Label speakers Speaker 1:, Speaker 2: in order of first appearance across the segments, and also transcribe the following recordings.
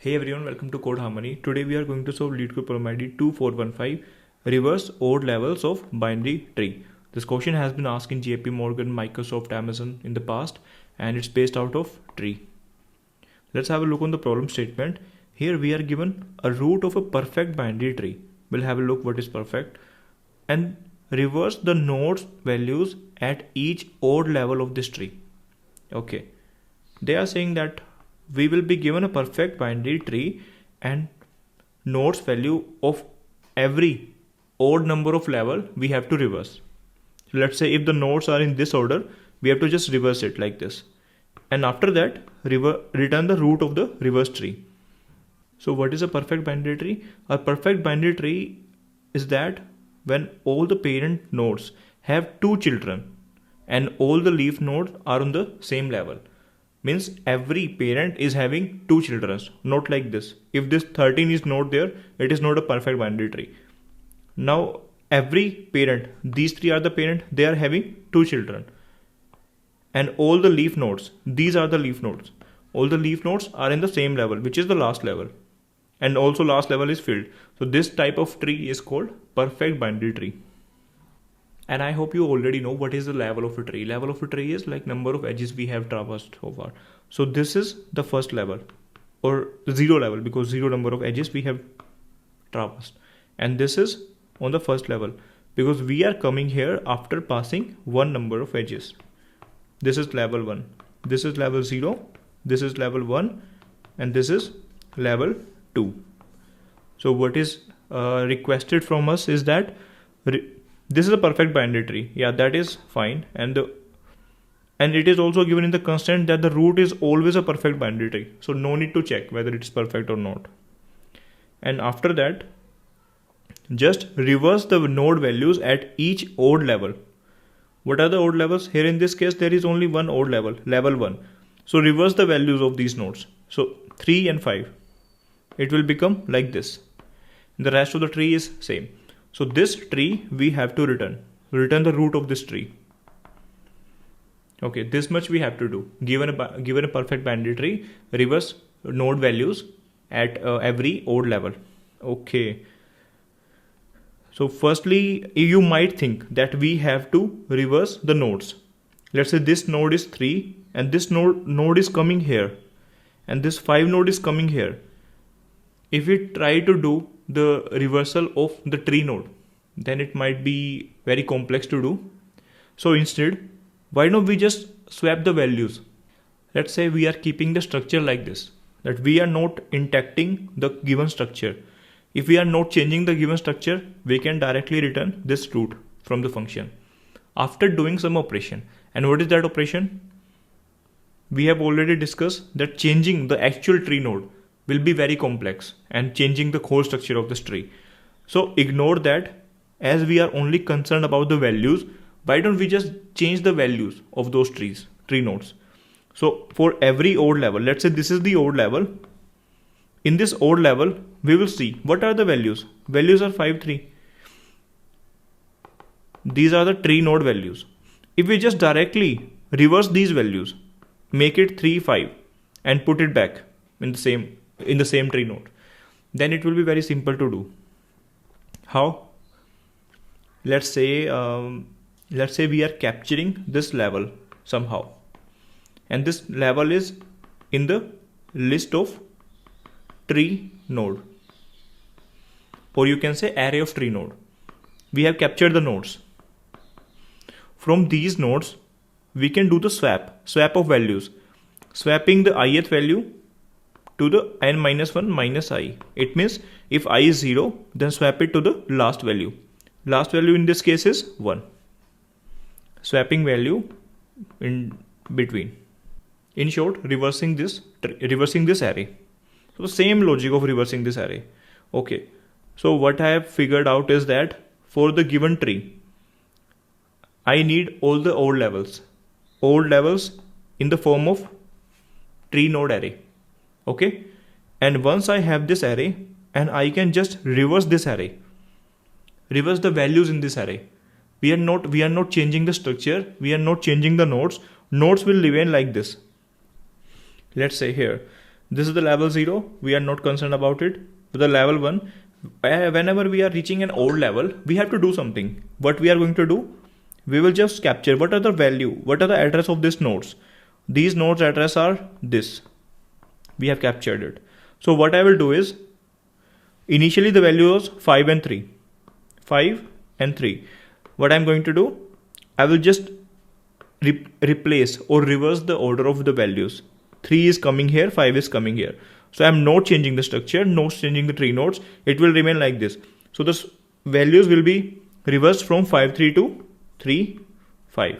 Speaker 1: Hey everyone, welcome to Code Harmony. Today we are going to solve LeetCode problem ID 2415, reverse odd levels of binary tree. This question has been asked in JP Morgan, Microsoft, Amazon in the past, and it's based out of tree. Let's have a look on the problem statement. Here we are given a root of a perfect binary tree. We'll have a look what is perfect and reverse the nodes values at each odd level of this tree. Okay, they are saying that we will be given a perfect binary tree and nodes value of every odd number of level we have to reverse. So let's say if the nodes are in this order, we have to just reverse it like this. And after that, return the root of the reverse tree. So what is a perfect binary tree? A perfect binary tree is that when all the parent nodes have two children and all the leaf nodes are on the same level. Means every parent is having two children, not like this. If this 13 is not there, it is not a perfect binary tree. Now every parent, these three are the parent, they are having two children. And all the leaf nodes, these are the leaf nodes. All the leaf nodes are in the same level, which is the last level. And also last level is filled. So this type of tree is called perfect binary tree. And I hope you already know what is the level of a tree. Level of a tree is like number of edges we have traversed so far. So this is the first level or zero level because zero number of edges we have traversed. And this is on the first level because we are coming here after passing one number of edges. This is level 1. This is level 0. This is level 1. And this is level 2. So what is requested from us is that this is a perfect binary tree. Yeah, that is fine. And it is also given in the constant that the root is always a perfect binary tree. So no need to check whether it is perfect or not. And after that, just reverse the node values at each odd level. What are the odd levels? Here in this case, there is only one odd level, level 1. So reverse the values of these nodes. So 3 and 5. It will become like this. The rest of the tree is same. So this tree we have to return the root of this tree. Okay, this much we have to do. Given a perfect binary tree, reverse node values at every odd level. Okay. So firstly, you might think that we have to reverse the nodes. Let's say this node is 3 and this node is coming here and this 5 node is coming here. If we try to do the reversal of the tree node, then it might be very complex to do. So instead, why don't we just swap the values? Let's say we are keeping the structure like this, that we are not intacting the given structure. If we are not changing the given structure, we can directly return this root from the function after doing some operation. And what is that operation? We have already discussed that changing the actual tree node will be very complex and changing the whole structure of this tree. So ignore that. As we are only concerned about the values, why don't we just change the values of those tree nodes? So for every odd level, let's say this is the odd level. In this odd level, we will see what are the values. Values are 5, 3. These are the tree node values. If we just directly reverse these values, make it 3, 5 and put it back in the same tree node, then it will be very simple to do. How? Let's say we are capturing this level somehow, and this level is in the list of tree node, or you can say array of tree node. We have captured the nodes. From these nodes, we can do the swap of values, swapping the ith value to the n-1 minus I. It means if I is 0, then swap it to the last value. Last value in this case is 1. Swapping value in between. In short, reversing this array. So the same logic of reversing this array. Okay. So what I have figured out is that for the given tree, I need all the odd levels. Odd levels in the form of tree node array. Okay. And once I have this array, and I can just reverse this array. Reverse the values in this array. We are not changing the structure. We are not changing the nodes. Nodes will remain like this. Let's say here, This is the level 0. We are not concerned about it. For the level 1, whenever we are reaching an old level, we have to do something. What we are going to do? We will just capture what are the value, what are the address of these nodes. These nodes address are this. We have captured it. So what I will do is, initially the value was 5 and 3. 5 and 3. What I'm going to do? I will just replace or reverse the order of the values. 3 is coming here, 5 is coming here. So I'm not changing the structure, not changing the 3 nodes. It will remain like this. So the values will be reversed from 5 3 to 3 5.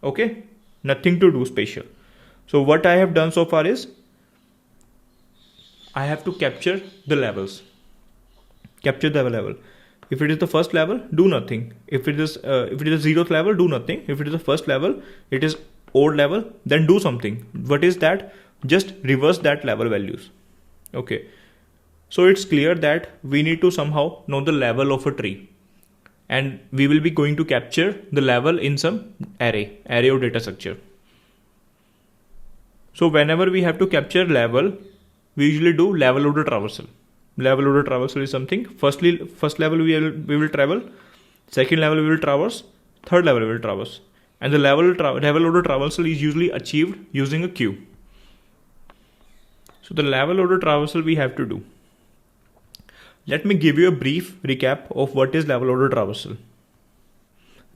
Speaker 1: Okay, nothing to do special. So what I have done so far is, I have to capture the levels. Capture the level. If it is the first level, do nothing. If it is zeroth level, do nothing. If it is the first level, it is odd level, then do something. What is that? Just reverse that level values. Okay. So it's clear that we need to somehow know the level of a tree. And we will be going to capture the level in some array or data structure. So whenever we have to capture level, we usually do level order traversal. Level order traversal is something. First level we will travel. Second level we will traverse. Third level we will traverse. And the level order traversal is usually achieved using a queue. So the level order traversal we have to do. Let me give you a brief recap of what is level order traversal.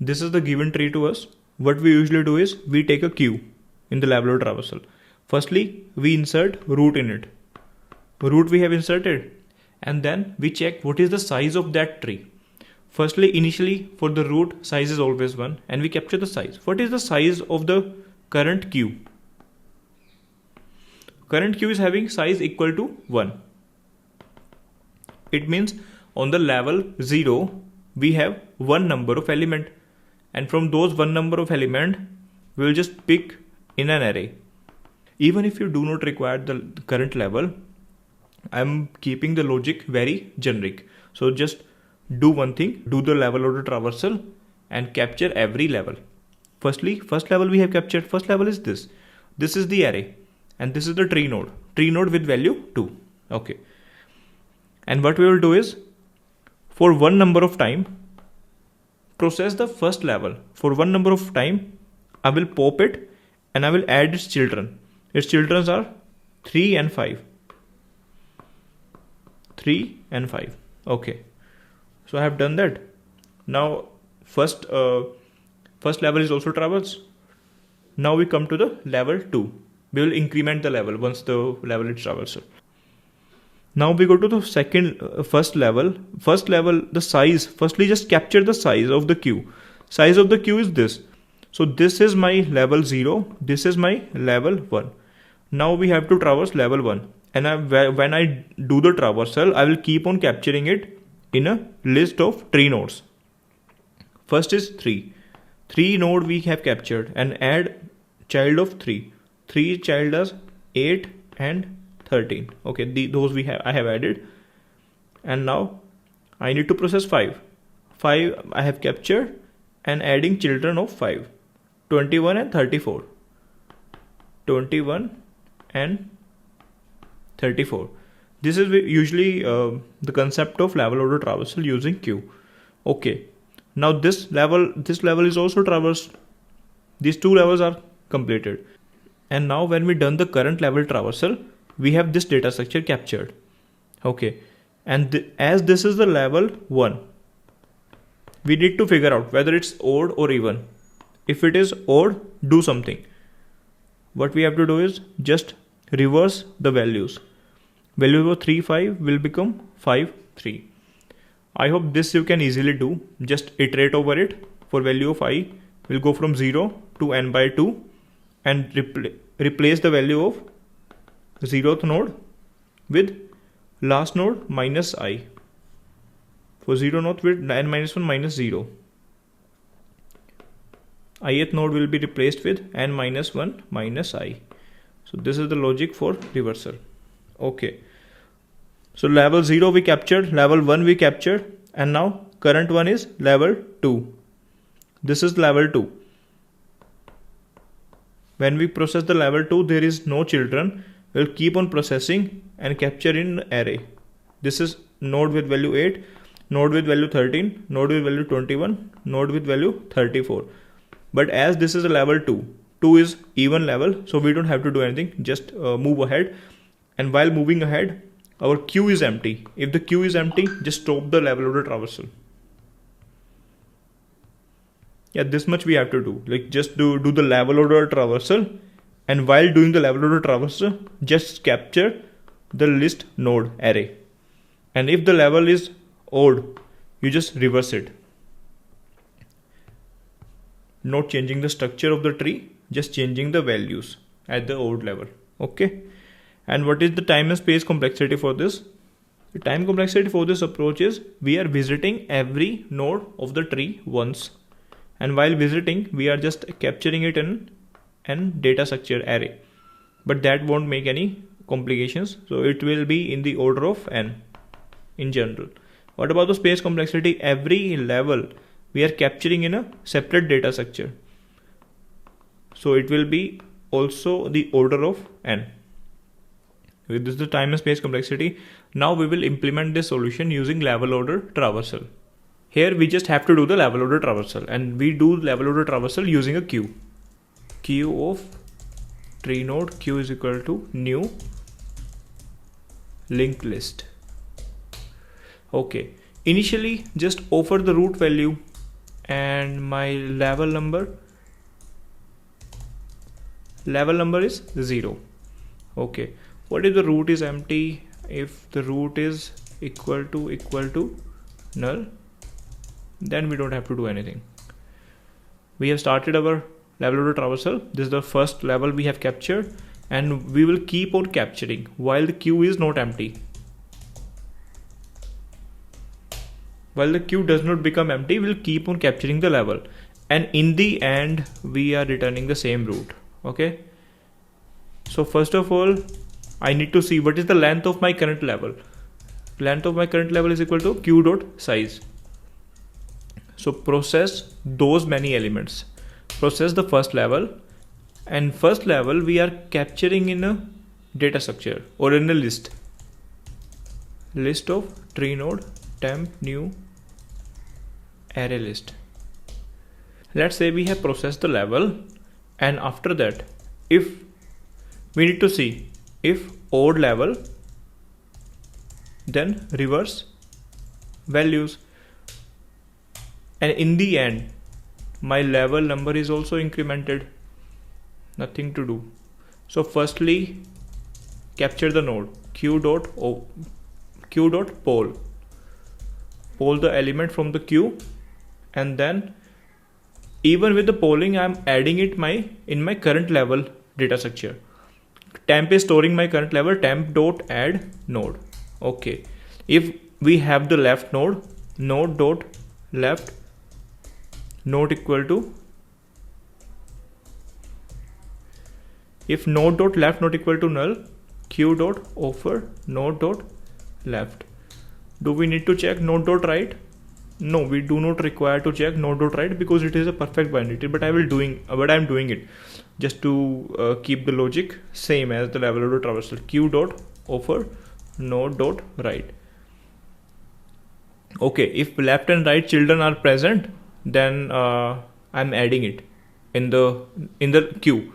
Speaker 1: This is the given tree to us. What we usually do is, we take a queue in the level order traversal. Firstly, we insert root in it. Root we have inserted, and then we check what is the size of that tree. Firstly, initially for the root, size is always 1, and we capture the size. What is the size of the current queue? Current queue is having size equal to 1. It means on the level 0, we have one number of element, and from those one number of element, we will just pick in an array. Even if you do not require the current level, I am keeping the logic very generic. So just do one thing, do the level order traversal and capture every level. Firstly, first level we have captured. First level is this. This is the array, and this is the tree node. Tree node with value 2. Okay. And what we will do is, for one number of time, process the first level. For one number of time, I will pop it and I will add its children. Its children are 3 and 5. 3 and 5. Okay. So I have done that. Now first level is also traversed. Now we come to the level 2. We will increment the level once the level is traversed. Now we go to the first level. First level, the size. Firstly, just capture the size of the queue. Size of the queue is this. So this is my level 0. This is my level 1. Now we have to traverse level 1. And when I do the traversal, I will keep on capturing it in a list of tree nodes. First is 3. 3 node we have captured, and add child of 3. 3 child is 8 and 13. Okay, those I have added. And now I need to process 5. 5 I have captured and adding children of 5. 21 and 34. 21 and 34. This is usually the concept of level order traversal using queue. Okay. Now this level is also traversed. These two levels are completed. And now when we done the current level traversal, we have this data structure captured. Okay. And as this is the level 1, we need to figure out whether it's odd or even. If it is odd, do something. What we have to do is just reverse the values. Value of 3 5 will become 5 3. I hope this you can easily do. Just iterate over it. For value of I, will go from 0 to n by 2 and replace the value of 0th node with last node minus I. For 0 node with n minus 1 minus 0. Ith node will be replaced with n minus 1 minus I. So this is the logic for reversal. Okay. So level 0 we captured, level 1 we captured, and now current one is level 2. This is level 2. When we process the level 2, there is no children. will keep on processing and capture in array. This is node with value 8, node with value 13, node with value 21, node with value 34. But as this is a level 2 is even level, so we don't have to do anything, just move ahead. And while moving ahead, our queue is empty. If the queue is empty, just stop the level order traversal. Yeah, this much we have to do. Like just do the level order traversal, and while doing the level order traversal, just capture the list node array. And if the level is odd, you just reverse it. Not changing the structure of the tree, just changing the values at the odd level. Okay. And what is the time and space complexity for this? The time complexity for this approach is we are visiting every node of the tree once. And while visiting, we are just capturing it in an data structure array. But that won't make any complications. So it will be in the order of n in general. What about the space complexity? Every level we are capturing in a separate data structure. So it will be also the order of n. This is the time and space complexity. Now we will implement this solution using level order traversal. Here we just have to do the level order traversal, and we do level order traversal using a queue. Queue of tree node, queue is equal to new linked list. Okay, initially just offer the root value and my level number is 0. Okay, what if the root is empty? If the root is equal to null, then we don't have to do anything. We have started our level order traversal. This is the first level we have captured, and we will keep on capturing while the queue is not empty. While the queue does not become empty, we'll keep on capturing the level, and in the end we are returning the same root. Okay, so first of all, I need to see what is the length of my current level. Length of my current level is equal to queue dot size. So process those many elements. Process the first level, and first level we are capturing in a data structure or in a list of tree node temp new array list. Let's say we have processed the level, and after that, if we need to see if odd level, then reverse values, and in the end my level number is also incremented. Nothing to do. So firstly capture the node queue dot poll the element from the queue, and then even with the polling I'm adding it in my current level data structure. Temp is storing my current level, temp dot add node. Okay, if we have the left node dot left not equal to, if node dot left not equal to null, queue dot offer node dot left. Do we need to check node dot right? No, we do not require to check node dot right because it is a perfect binary tree, but I'm doing it just to keep the logic same as the level order traversal. Queue dot offer node dot right. Okay, if left and right children are present, then I'm adding it in the queue,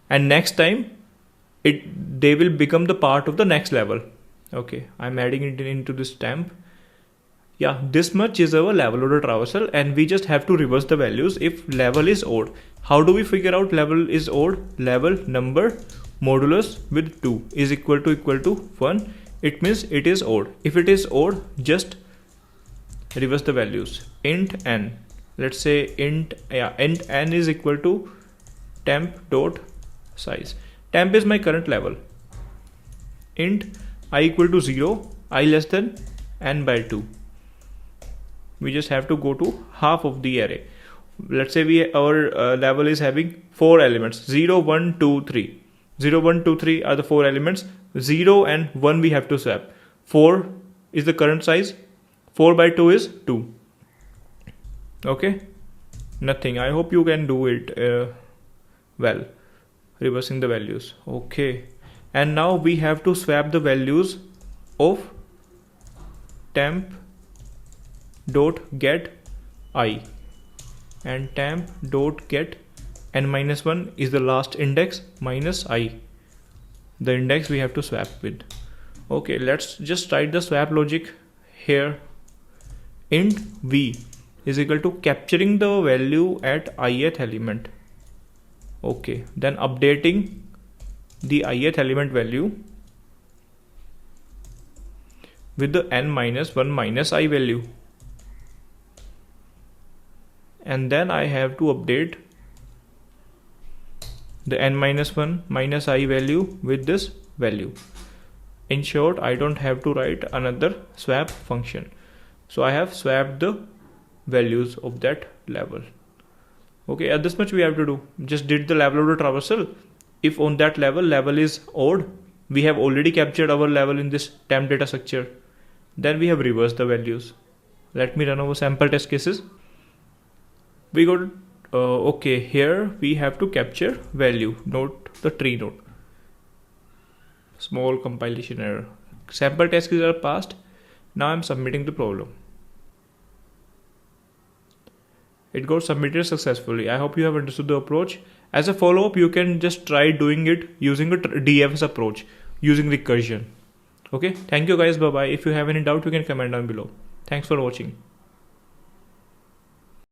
Speaker 1: and next time they will become the part of the next level. Okay, I'm adding it into this temp. Yeah, this much is our level order traversal, and we just have to reverse the values if level is odd. How do we figure out level is odd? Level number modulus with 2 is equal to 1. It means it is odd. If it is odd, just reverse the values. Int n, let's say int n is equal to temp dot size. Temp is my current level. Int I equal to 0, I less than n by 2. We just have to go to half of the array. Let's say our level is having 4 elements, 0, 1, 2, 3. 0, 1, 2, 3 are the 4 elements. 0 and 1 we have to swap. 4 is the current size. 4 by 2 is 2. Okay, nothing. I hope you can do it well, reversing the values. Okay, and now we have to swap the values of temp dot get I, and temp dot get n-1 is the last index minus I, the index we have to swap with. Okay, let's just write the swap logic here. Int v is equal to capturing the value at ith element. Okay, then updating the ith element value with the n-1 minus I value, and then I have to update the n-1 minus I value with this value. In short, I don't have to write another swap function. So I have swapped the values of that level. Okay, at this much we have to do. Just did the level of the traversal. If on that level is odd, we have already captured our level in this temp data structure. Then we have reversed the values. Let me run our sample test cases. We got okay, here we have to capture value, not the tree node. Small compilation error. Sample test cases are passed. Now I'm submitting the problem. It got submitted successfully. I hope you have understood the approach. As a follow-up, you can just try doing it using a DFS approach, using recursion. Okay, thank you guys. Bye bye. If you have any doubt, you can comment down below. Thanks for watching.